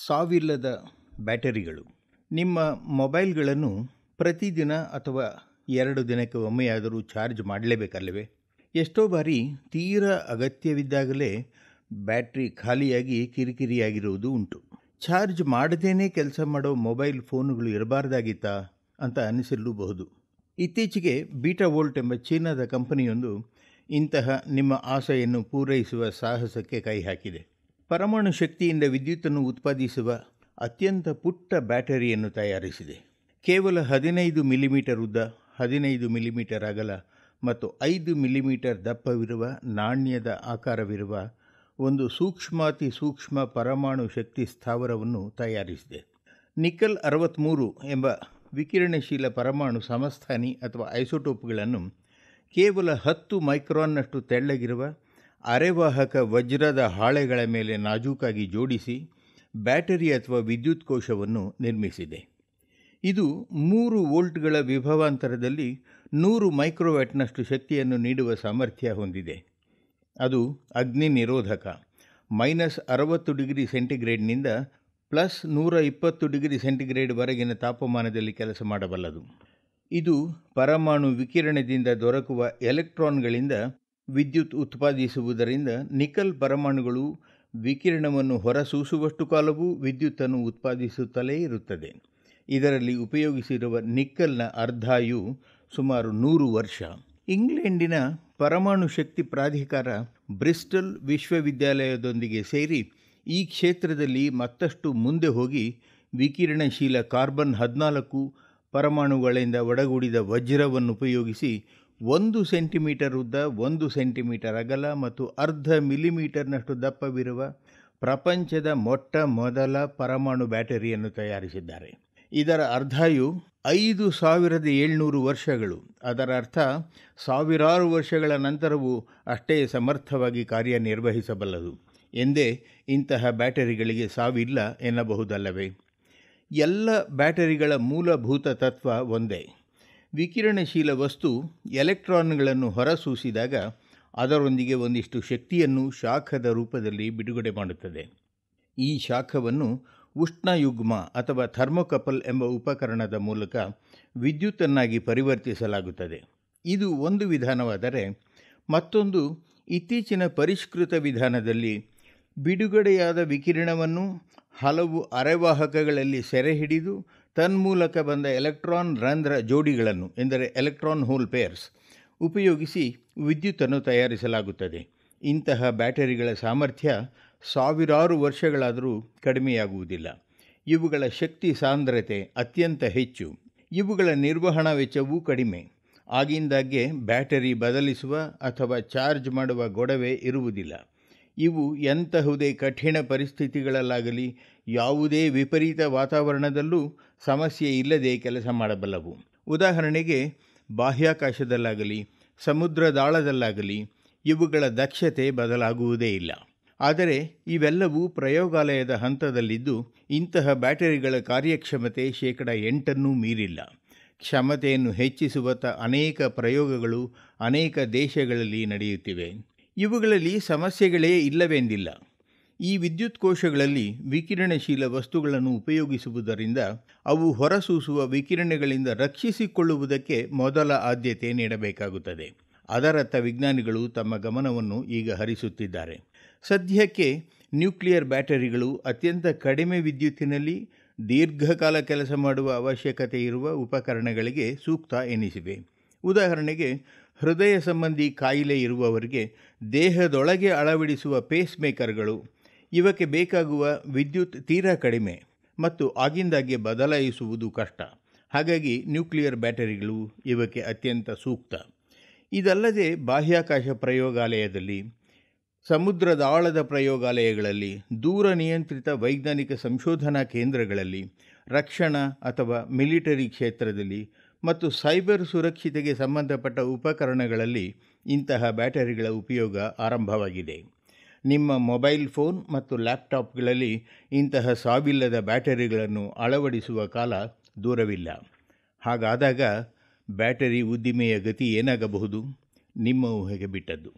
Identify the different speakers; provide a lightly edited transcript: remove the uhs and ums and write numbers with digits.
Speaker 1: ಸಾವಿಲ್ಲದ ಬ್ಯಾಟರಿಗಳು. ನಿಮ್ಮ ಮೊಬೈಲ್ಗಳನ್ನು ಪ್ರತಿದಿನ ಅಥವಾ 2 ದಿನಕ್ಕೆ ಒಮ್ಮೆಯಾದರೂ ಚಾರ್ಜ್ ಮಾಡಲೇಬೇಕಲ್ಲವೇ? ಎಷ್ಟೋ ಬಾರಿ ತೀರಾ ಅಗತ್ಯವಿದ್ದಾಗಲೇ ಬ್ಯಾಟ್ರಿ ಖಾಲಿಯಾಗಿ ಕಿರಿಕಿರಿಯಾಗಿರುವುದು ಉಂಟು. ಚಾರ್ಜ್ ಮಾಡದೇನೆ ಕೆಲಸ ಮಾಡೋ ಮೊಬೈಲ್ ಫೋನುಗಳು ಇರಬಾರ್ದಾಗಿತ್ತಾ ಅಂತ ಅನಿಸಿರಲೂಬಹುದು. ಇತ್ತೀಚೆಗೆ ಬೀಟಾವೋಲ್ಟ್ ಎಂಬ ಚೀನಾದ ಕಂಪನಿಯೊಂದು ಇಂತಹ ನಿಮ್ಮ ಆಸೆಯನ್ನು ಪೂರೈಸುವ ಸಾಹಸಕ್ಕೆ ಕೈ ಹಾಕಿದೆ. ಪರಮಾಣು ಶಕ್ತಿಯಿಂದ ವಿದ್ಯುತ್ತನ್ನು ಉತ್ಪಾದಿಸುವ ಅತ್ಯಂತ ಪುಟ್ಟ ಬ್ಯಾಟರಿಯನ್ನು ತಯಾರಿಸಿದೆ. ಕೇವಲ 15 ಮಿಲಿಮೀಟರ್ ಉದ್ದ, 15 ಮಿಲಿಮೀಟರ್ ಅಗಲ ಮತ್ತು 5 ಮಿಲಿಮೀಟರ್ ದಪ್ಪವಿರುವ ನಾಣ್ಯದ ಆಕಾರವಿರುವ ಒಂದು ಸೂಕ್ಷ್ಮಾತಿ ಸೂಕ್ಷ್ಮ ಪರಮಾಣು ಶಕ್ತಿ ಸ್ಥಾವರವನ್ನು ತಯಾರಿಸಿದೆ. ನಿಕಲ್ 63 ಎಂಬ ವಿಕಿರಣಶೀಲ ಪರಮಾಣು ಸಮಸ್ಥಾನಿ ಅಥವಾ ಐಸೋಟೋಪ್ಗಳನ್ನು ಕೇವಲ 10 ಮೈಕ್ರಾನ್ನಷ್ಟು ತೆಳ್ಳಗಿರುವ ಅರೆವಾಹಕ ವಜ್ರದ ಹಾಳೆಗಳ ಮೇಲೆ ನಾಜೂಕಾಗಿ ಜೋಡಿಸಿ ಬ್ಯಾಟರಿ ಅಥವಾ ವಿದ್ಯುತ್ ಕೋಶವನ್ನು ನಿರ್ಮಿಸಿದೆ. ಇದು 3 ವೋಲ್ಟ್ಗಳ ವಿಭವಾಂತರದಲ್ಲಿ 100 ಮೈಕ್ರೋವ್ಯಾಟ್ನಷ್ಟು ಶಕ್ತಿಯನ್ನು ನೀಡುವ ಸಾಮರ್ಥ್ಯ ಹೊಂದಿದೆ. ಅದು ಅಗ್ನಿ ನಿರೋಧಕ, -60 ಡಿಗ್ರಿ ಸೆಂಟಿಗ್ರೇಡ್ನಿಂದ +120 ಡಿಗ್ರಿ ಸೆಂಟಿಗ್ರೇಡ್ವರೆಗಿನ ತಾಪಮಾನದಲ್ಲಿ ಕೆಲಸ ಮಾಡಬಲ್ಲದು. ಇದು ಪರಮಾಣು ವಿಕಿರಣದಿಂದ ದೊರಕುವ ಎಲೆಕ್ಟ್ರಾನ್ಗಳಿಂದ ವಿದ್ಯುತ್ ಉತ್ಪಾದಿಸುವುದರಿಂದ ನಿಕಲ್ ಪರಮಾಣುಗಳು ವಿಕಿರಣವನ್ನು ಹೊರಸೂಸುವಷ್ಟು ಕಾಲವೂ ವಿದ್ಯುತ್ತನ್ನು ಉತ್ಪಾದಿಸುತ್ತಲೇ ಇರುತ್ತದೆ. ಇದರಲ್ಲಿ ಉಪಯೋಗಿಸಿರುವ ನಿಕ್ಕಲ್ನ ಅರ್ಧಾಯು ಸುಮಾರು 100 ವರ್ಷ. ಇಂಗ್ಲೆಂಡಿನ ಪರಮಾಣು ಶಕ್ತಿ ಪ್ರಾಧಿಕಾರ ಬ್ರಿಸ್ಟಲ್ ವಿಶ್ವವಿದ್ಯಾಲಯದೊಂದಿಗೆ ಸೇರಿ ಈ ಕ್ಷೇತ್ರದಲ್ಲಿ ಮತ್ತಷ್ಟು ಮುಂದೆ ಹೋಗಿ ವಿಕಿರಣಶೀಲ ಕಾರ್ಬನ್ 14 ಪರಮಾಣುಗಳಿಂದ ಒಡಗೂಡಿದ ವಜ್ರವನ್ನು ಉಪಯೋಗಿಸಿ 1 ಸೆಂಟಿಮೀಟರ್ ಉದ್ದ, 1 ಸೆಂಟಿಮೀಟರ್ ಅಗಲ ಮತ್ತು ಅರ್ಧ ಮಿಲಿಮೀಟರ್ನಷ್ಟು ದಪ್ಪವಿರುವ ಪ್ರಪಂಚದ ಮೊಟ್ಟ ಮೊದಲ ಪರಮಾಣು ಬ್ಯಾಟರಿಯನ್ನು ತಯಾರಿಸಿದ್ದಾರೆ. ಇದರ ಅರ್ಧಾಯು 5700 ವರ್ಷಗಳು. ಅದರ ಅರ್ಥ ಸಾವಿರಾರು ವರ್ಷಗಳ ನಂತರವೂ ಅಷ್ಟೇ ಸಮರ್ಥವಾಗಿ ಕಾರ್ಯನಿರ್ವಹಿಸಬಲ್ಲದು ಎಂದೇ ಇಂತಹ ಬ್ಯಾಟರಿಗಳಿಗೆ ಸಾವಿಲ್ಲ ಎನ್ನಬಹುದಲ್ಲವೇ? ಎಲ್ಲ ಬ್ಯಾಟರಿಗಳ ಮೂಲಭೂತ ತತ್ವ ಒಂದೇ. ವಿಕಿರಣಶೀಲ ವಸ್ತು ಎಲೆಕ್ಟ್ರಾನ್ಗಳನ್ನು ಹೊರಸೂಸಿದಾಗ ಅದರೊಂದಿಗೆ ಒಂದಿಷ್ಟು ಶಕ್ತಿಯನ್ನು ಶಾಖದ ರೂಪದಲ್ಲಿ ಬಿಡುಗಡೆ ಮಾಡುತ್ತದೆ. ಈ ಶಾಖವನ್ನು ಉಷ್ಣಯುಗ್ಮ ಅಥವಾ ಥರ್ಮೋಕಪಲ್ ಎಂಬ ಉಪಕರಣದ ಮೂಲಕ ವಿದ್ಯುತ್ತನ್ನಾಗಿ ಪರಿವರ್ತಿಸಲಾಗುತ್ತದೆ. ಇದು ಒಂದು ವಿಧಾನವಾದರೆ, ಮತ್ತೊಂದು ಇತ್ತೀಚಿನ ಪರಿಷ್ಕೃತ ವಿಧಾನದಲ್ಲಿ ಬಿಡುಗಡೆಯಾದ ವಿಕಿರಣವನ್ನು ಹಲವು ಅರೆವಾಹಕಗಳಲ್ಲಿ ಸೆರೆ ಹಿಡಿದು ತನ್ಮೂಲಕ ಬಂದ ಎಲೆಕ್ಟ್ರಾನ್ ರಂಧ್ರ ಜೋಡಿಗಳನ್ನು, ಎಂದರೆ ಎಲೆಕ್ಟ್ರಾನ್ ಹೋಲ್ ಪೇರ್ಸ್, ಉಪಯೋಗಿಸಿ ವಿದ್ಯುತ್ತನ್ನು ತಯಾರಿಸಲಾಗುತ್ತದೆ. ಇಂತಹ ಬ್ಯಾಟರಿಗಳ ಸಾಮರ್ಥ್ಯ ಸಾವಿರಾರು ವರ್ಷಗಳಾದರೂ ಕಡಿಮೆಯಾಗುವುದಿಲ್ಲ. ಇವುಗಳ ಶಕ್ತಿ ಸಾಂದ್ರತೆ ಅತ್ಯಂತ ಹೆಚ್ಚು. ಇವುಗಳ ನಿರ್ವಹಣಾ ವೆಚ್ಚವೂ ಕಡಿಮೆ. ಆಗಿಂದಾಗ್ಗೆ ಬ್ಯಾಟರಿ ಬದಲಿಸುವ ಅಥವಾ ಚಾರ್ಜ್ ಮಾಡುವ ಗೊಡವೆ ಇರುವುದಿಲ್ಲ. ಇವು ಎಂತಹುದೇ ಕಠಿಣ ಪರಿಸ್ಥಿತಿಗಳಲ್ಲಾಗಲಿ ಯಾವುದೇ ವಿಪರೀತ ವಾತಾವರಣದಲ್ಲೂ ಸಮಸ್ಯೆ ಇಲ್ಲದೆ ಕೆಲಸ ಮಾಡಬಲ್ಲವು. ಉದಾಹರಣೆಗೆ, ಬಾಹ್ಯಾಕಾಶದಲ್ಲಾಗಲಿ ಸಮುದ್ರದಾಳದಲ್ಲಾಗಲಿ ಇವುಗಳ ದಕ್ಷತೆ ಬದಲಾಗುವುದೇ ಇಲ್ಲ. ಆದರೆ ಇವೆಲ್ಲವೂ ಪ್ರಯೋಗಾಲಯದ ಹಂತದಲ್ಲಿದ್ದು ಇಂತಹ ಬ್ಯಾಟರಿಗಳ ಕಾರ್ಯಕ್ಷಮತೆ 8% ಮೀರಿಲ್ಲ. ಕ್ಷಮತೆಯನ್ನು ಹೆಚ್ಚಿಸುವತ್ತ ಅನೇಕ ಪ್ರಯೋಗಗಳು ಅನೇಕ ದೇಶಗಳಲ್ಲಿ ನಡೆಯುತ್ತಿವೆ. ಇವುಗಳಲ್ಲಿ ಸಮಸ್ಯೆಗಳೇ ಇಲ್ಲವೆಂದಿಲ್ಲ. ಈ ವಿದ್ಯುತ್ ಕೋಶಗಳಲ್ಲಿ ವಿಕಿರಣಶೀಲ ವಸ್ತುಗಳನ್ನು ಉಪಯೋಗಿಸುವುದರಿಂದ ಅವು ಹೊರಸೂಸುವ ವಿಕಿರಣಗಳಿಂದ ರಕ್ಷಿಸಿಕೊಳ್ಳುವುದಕ್ಕೆ ಮೊದಲ ಆದ್ಯತೆ ನೀಡಬೇಕಾಗುತ್ತದೆ. ಅದರತ್ತ ವಿಜ್ಞಾನಿಗಳು ತಮ್ಮ ಗಮನವನ್ನು ಈಗ ಹರಿಸುತ್ತಿದ್ದಾರೆ. ಸದ್ಯಕ್ಕೆ ನ್ಯೂಕ್ಲಿಯರ್ ಬ್ಯಾಟರಿಗಳು ಅತ್ಯಂತ ಕಡಿಮೆ ವಿದ್ಯುತ್ತಿನಲ್ಲಿ ದೀರ್ಘಕಾಲ ಕೆಲಸ ಮಾಡುವ ಅವಶ್ಯಕತೆ ಇರುವ ಉಪಕರಣಗಳಿಗೆ ಸೂಕ್ತ ಎನಿಸಿವೆ. ಉದಾಹರಣೆಗೆ, ಹೃದಯ ಸಂಬಂಧಿ ಕಾಯಿಲೆ ಇರುವವರಿಗೆ ದೇಹದೊಳಗೆ ಅಳವಡಿಸುವ ಪೇಸ್ ಮೇಕರ್ಗಳು, ಇವಕ್ಕೆ ಬೇಕಾಗುವ ವಿದ್ಯುತ್ ತೀರಾ ಕಡಿಮೆ ಮತ್ತು ಆಗಿಂದಾಗ್ಗೆ ಬದಲಾಯಿಸುವುದು ಕಷ್ಟ. ಹಾಗಾಗಿ ನ್ಯೂಕ್ಲಿಯರ್ ಬ್ಯಾಟರಿಗಳು ಇವಕ್ಕೆ ಅತ್ಯಂತ ಸೂಕ್ತ. ಇದಲ್ಲದೆ ಬಾಹ್ಯಾಕಾಶ ಪ್ರಯೋಗಾಲಯದಲ್ಲಿ, ಸಮುದ್ರದಾಳದ ಪ್ರಯೋಗಾಲಯಗಳಲ್ಲಿ, ದೂರ ನಿಯಂತ್ರಿತ ವೈಜ್ಞಾನಿಕ ಸಂಶೋಧನಾ ಕೇಂದ್ರಗಳಲ್ಲಿ, ರಕ್ಷಣಾ ಅಥವಾ ಮಿಲಿಟರಿ ಕ್ಷೇತ್ರದಲ್ಲಿ ಮತ್ತು ಸೈಬರ್ ಸುರಕ್ಷತೆಗೆ ಸಂಬಂಧಪಟ್ಟ ಉಪಕರಣಗಳಲ್ಲಿ ಇಂತಹ ಬ್ಯಾಟರಿಗಳ ಉಪಯೋಗ ಆರಂಭವಾಗಿದೆ. ನಿಮ್ಮ ಮೊಬೈಲ್ ಫೋನ್ ಮತ್ತು ಲ್ಯಾಪ್ಟಾಪ್ಗಳಲ್ಲಿ ಇಂತಹ ಸಾವಿಲ್ಲದ ಬ್ಯಾಟರಿಗಳನ್ನು ಅಳವಡಿಸುವ ಕಾಲ ದೂರವಿಲ್ಲ. ಹಾಗಾದಾಗ ಬ್ಯಾಟರಿ ಉದ್ದಿಮೆಯ ಗತಿ ಏನಾಗಬಹುದು? ನಿಮ್ಮ ಊಹೆಗೆ ಬಿಟ್ಟದ್ದು.